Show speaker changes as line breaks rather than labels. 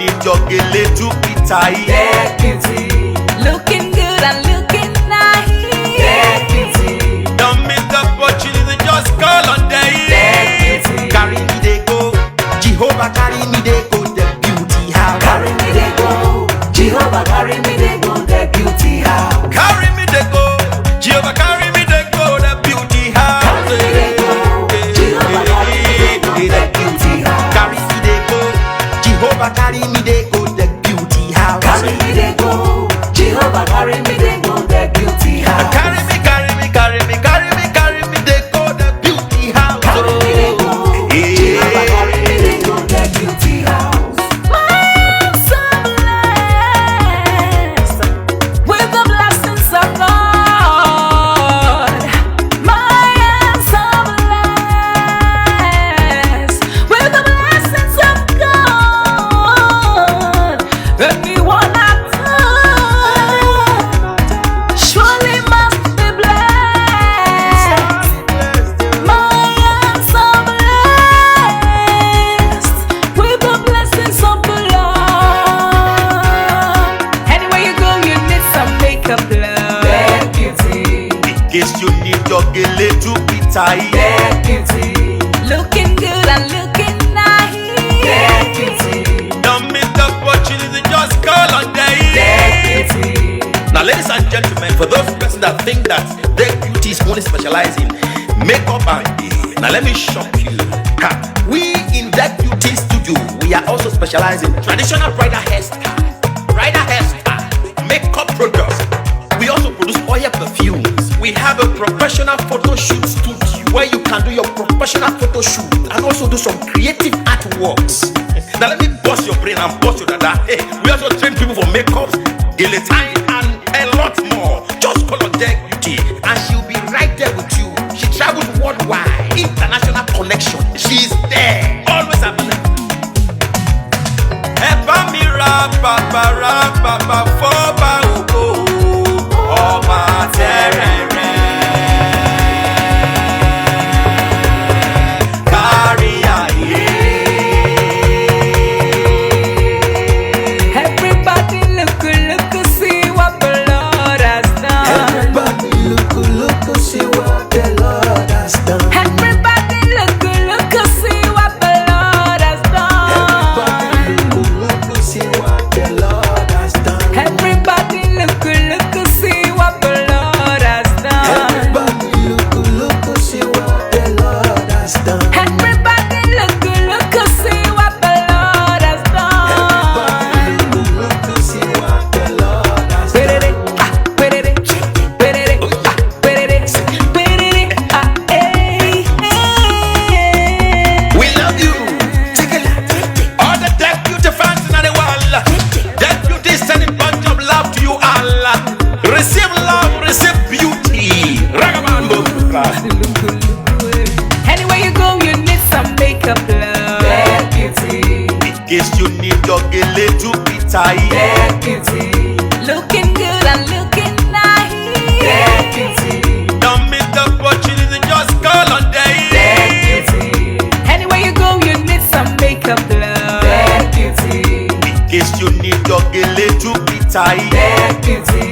need your Gele to be tight.
Get beauty, looking good and looking nice. Get beauty,
Don't miss the opportunity, just call on day.
get beauty,
Carry me they go, Jehovah carry me they go, the beauty house.
carry me they go. Jehovah carry me they go. The beauty house.
Carry me they go, Jehovah carry me they go, the beauty house.
Carry me they go. Jehovah carry me they go. The beauty house.
Carry me they go, Jehovah carry me they go, the beauty house.
Carry me they go. Jehovah carry me they go. The beauty house.
Carry me, carry me, carry me, carry me, carry me they go, the beauty house.
Carry me they go. Jehovah carry me they go. The beauty house. I'm so blessed with the blessings of God. My am so blessed with the blessings of God. Anyone I touch surely must be blessed. My am so blessed with the blessings of the Lord. Anywhere you go, you need some makeup, love. Get beauty,
In case you need your Gele to be tight.
get beauty, looking good and looking nice. Get beauty,
Don't miss the opportunity, just call on day.
get beauty,
Now, ladies and gentlemen, for those persons that think that their beauty is only specialized in makeup and hair, now let me shock you. Ha. We in that beauty studio, we are also specialized in traditional bridal hairstyle, makeup products. We also produce oil perfumes. We have a professional photo shoot studio where you can do your professional photo shoot and also do some creative artworks. Now let me bust your brain and bust your dada. Hey, we also train people for makeups, guillotine, and a lot more. Just call on Deck Beauty and she'll be right there with you. She travels worldwide, international connection. She's there, always available. Eba mi ra baba foba ogo, ọba terere. Kárí ayé.
everybody look, see what the Lord has done.
Everybody look, see what the Lord has done.
Everybody look, see what the Lord has done.
Everybody look, see what the Lord has done.
Everybody look, see what the Lord has done.
Everybody look, see what the Lord has done.
Everybody look, see what the Lord has done.
Look, see what the Lord has done.
We love you. All the Deck Beauty fans in the world. Deck Beauty is sending bunch of love to you all. Receive love, receive beauty. Ragabambo.
Anywhere you go, you need some makeup, love. Get beauty,
In case you need your Gele to be tight.
get beauty, looking good and looking nice. Get beauty,
Don't miss the opportunity, just call on day.
get beauty. Anywhere you go, you need some makeup, love. Get beauty,
In case you need your Gele to be tight.
get beauty,